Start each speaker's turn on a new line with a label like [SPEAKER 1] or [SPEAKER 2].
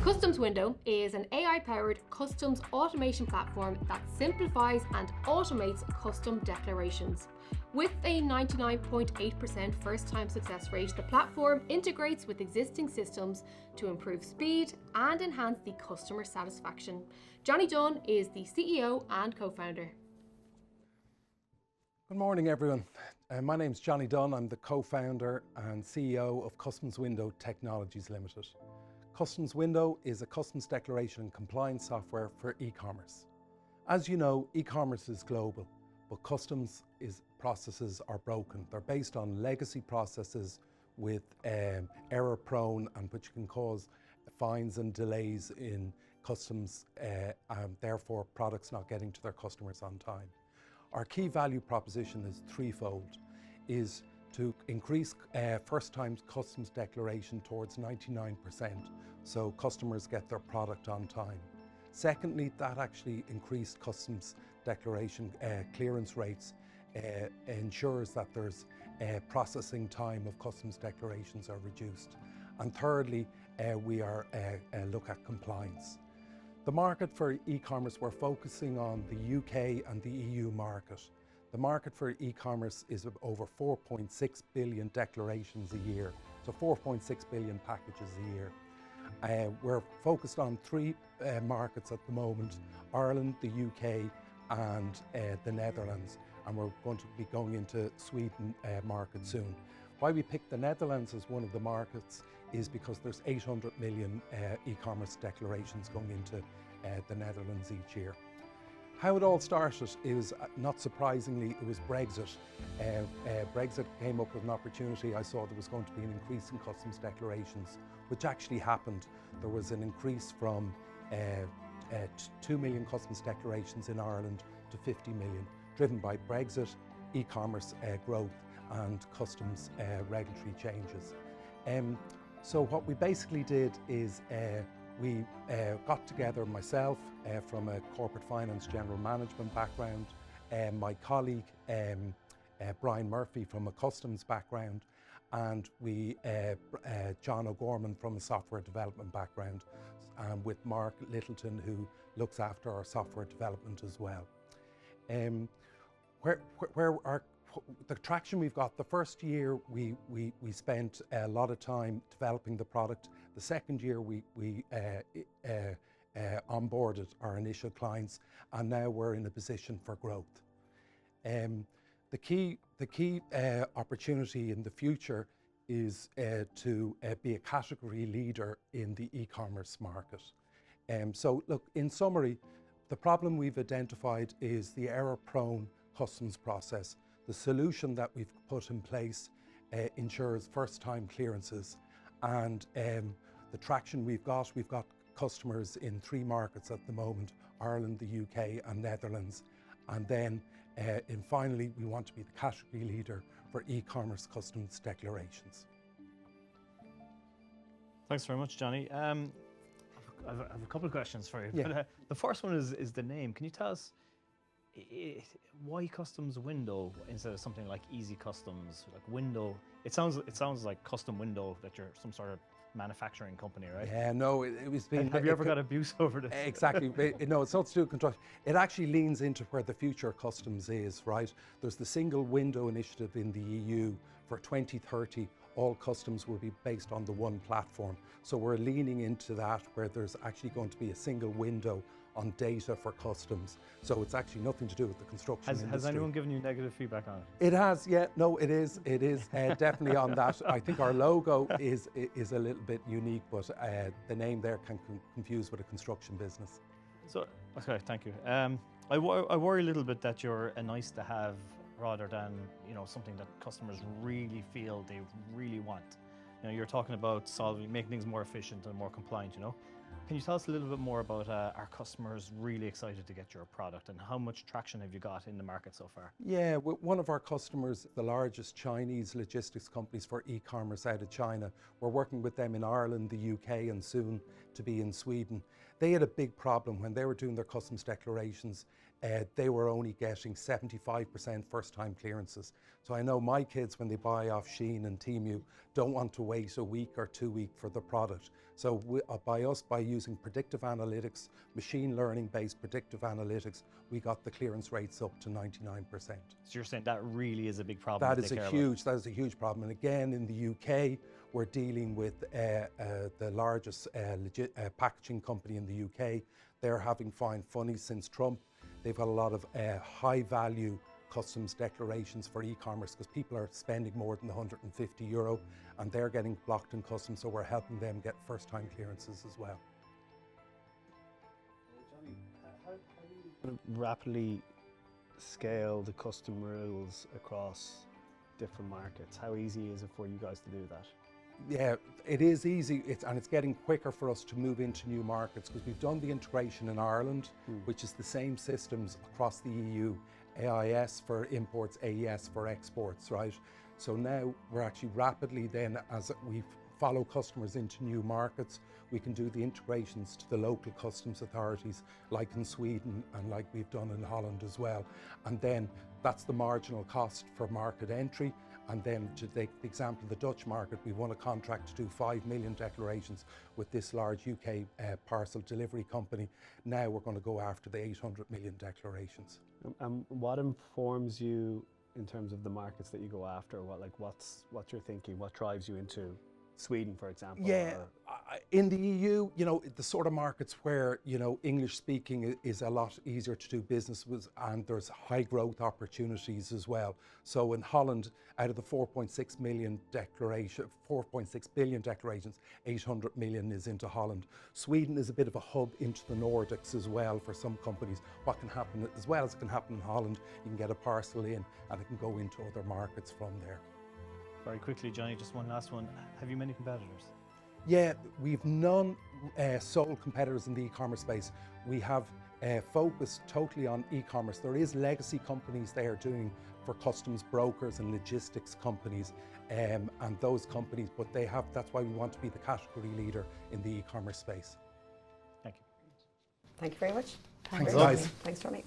[SPEAKER 1] Customs Window is an AI-powered customs automation platform that simplifies and automates custom declarations. With a 99.8% first-time success rate, the platform integrates with existing systems to improve speed and enhance the customer satisfaction. Johnny Dunne is the CEO and co-founder.
[SPEAKER 2] Good morning, everyone. My name's Johnny Dunne. I'm the co-founder and CEO of Customs Window Technologies Limited. Customs Window is a customs declaration and compliance software for e-commerce. As you know, e-commerce is global, but customs processes are broken. They're based on legacy processes with error-prone and which can cause fines and delays in customs and therefore products not getting to their customers on time. Our key value proposition is threefold, is to increase first-time customs declaration towards 99%, so customers get their product on time. Secondly, that actually increased customs declaration clearance rates ensures that there's processing time of customs declarations are reduced. And thirdly, we look at compliance. The market for e-commerce, we're focusing on the UK and the EU market. The market for e-commerce is over 4.6 billion declarations a year, so 4.6 billion packages a year. We're focused on three markets at the moment: Ireland, the UK and the Netherlands, and we're going to be going into Sweden market soon. Why we picked the Netherlands as one of the markets is because there's 800 million e-commerce declarations going into the Netherlands each year. How it all started is, not surprisingly, it was Brexit. Brexit came up with an opportunity. I saw there was going to be an increase in customs declarations, which actually happened. There was an increase from 2 million customs declarations in Ireland to 50 million, driven by Brexit, e-commerce growth and customs regulatory changes. So what we basically did is we got together, myself from a corporate finance general management background, my colleague Brian Murphy from a customs background, and John O'Gorman from a software development background, and with Mark Littleton, who looks after our software development as well. The traction we've got, the first year we spent a lot of time developing the product. The second year we onboarded our initial clients, and now we're in a position for growth. The key opportunity in the future is to be a category leader in the e-commerce market. So look, in summary, the problem we've identified is the error-prone customs process. The solution that we've put in place ensures first-time clearances, and the traction we've got customers in three markets at the moment: Ireland, the UK and Netherlands. And then finally, we want to be the category leader for e-commerce customs declarations.
[SPEAKER 3] Thanks very much, Johnny. I have a couple of questions for you.
[SPEAKER 2] Yeah.
[SPEAKER 3] But, the first one is the name. Can you tell us why Customs Window instead of something like Easy Customs? Like window, it sounds like custom window, that you're some sort of manufacturing company, right?
[SPEAKER 2] Yeah, no, it was been.
[SPEAKER 3] Have you ever got abuse over this?
[SPEAKER 2] Exactly. No, it's not to do with construction. It actually leans into where the future of customs is, right? There's the single window initiative in the EU. For 2030, all customs will be based on the one platform. So we're leaning into that, where there's actually going to be a single window on data for customs. So it's actually nothing to do with the construction industry.
[SPEAKER 3] Has anyone given you negative feedback on it?
[SPEAKER 2] It has, yeah. No, it is definitely on that. I think our logo is a little bit unique, but the name there can confuse with a construction business.
[SPEAKER 3] So, okay, thank you. I worry a little bit that you're a nice to have rather than, something that customers really feel they really want. You're talking about making things more efficient and more compliant, Can you tell us a little bit more about are customers really excited to get your product, and how much traction have you got in the market so far?
[SPEAKER 2] Yeah, one of our customers, the largest Chinese logistics companies for e-commerce out of China, we're working with them in Ireland, the UK, and soon to be in Sweden. They had a big problem when they were doing their customs declarations. They were only getting 75% first-time clearances. So I know my kids, when they buy off Shein and Temu, don't want to wait a week or 2 weeks for the product. So by using predictive analytics, machine learning based predictive analytics, we got the clearance rates up to 99%.
[SPEAKER 3] So you're saying that really is a big problem.
[SPEAKER 2] That is a huge problem. And again, in the UK, we're dealing with the largest packaging company in the UK. They're having fine funny since Trump. They've got a lot of high value customs declarations for e-commerce because people are spending more than €150 and they're getting blocked in customs, so we're helping them get first-time clearances as well.
[SPEAKER 4] Johnny, how do you rapidly scale the custom rules across different markets? How easy is it for you guys to do that?
[SPEAKER 2] Yeah, it is easy, and it's getting quicker for us to move into new markets because we've done the integration in Ireland, which is the same systems across the EU, AIS for imports, AES for exports, right? So now we're actually rapidly then, as we follow customers into new markets, we can do the integrations to the local customs authorities, like in Sweden and like we've done in Holland as well. And then that's the marginal cost for market entry. And then to take the example of the Dutch market, we won a contract to do 5 million declarations with this large UK parcel delivery company. Now we're going to go after the 800 million declarations.
[SPEAKER 4] What informs you in terms of the markets that you go after? What's your thinking? What drives you into Sweden, for example?
[SPEAKER 2] Yeah, in the EU, you know, the sort of markets where, you know, English speaking is a lot easier to do business with, and there's high growth opportunities as well. So in Holland, out of the 4.6 billion declarations, 800 million is into Holland. Sweden is a bit of a hub into the Nordics as well for some companies. What can happen, as well as it can happen in Holland, you can get a parcel in and it can go into other markets from there.
[SPEAKER 3] Very quickly, Johnny, just one last one. Have you many competitors?
[SPEAKER 2] Yeah, we've none sole competitors in the e-commerce space. We have focused totally on e-commerce. There is legacy companies there doing for customs brokers and logistics companies, and those companies, but that's why we want to be the category leader in the e-commerce space.
[SPEAKER 3] Thank you.
[SPEAKER 1] Thank you very much.
[SPEAKER 2] Thanks, guys.
[SPEAKER 1] Thanks, Johnny.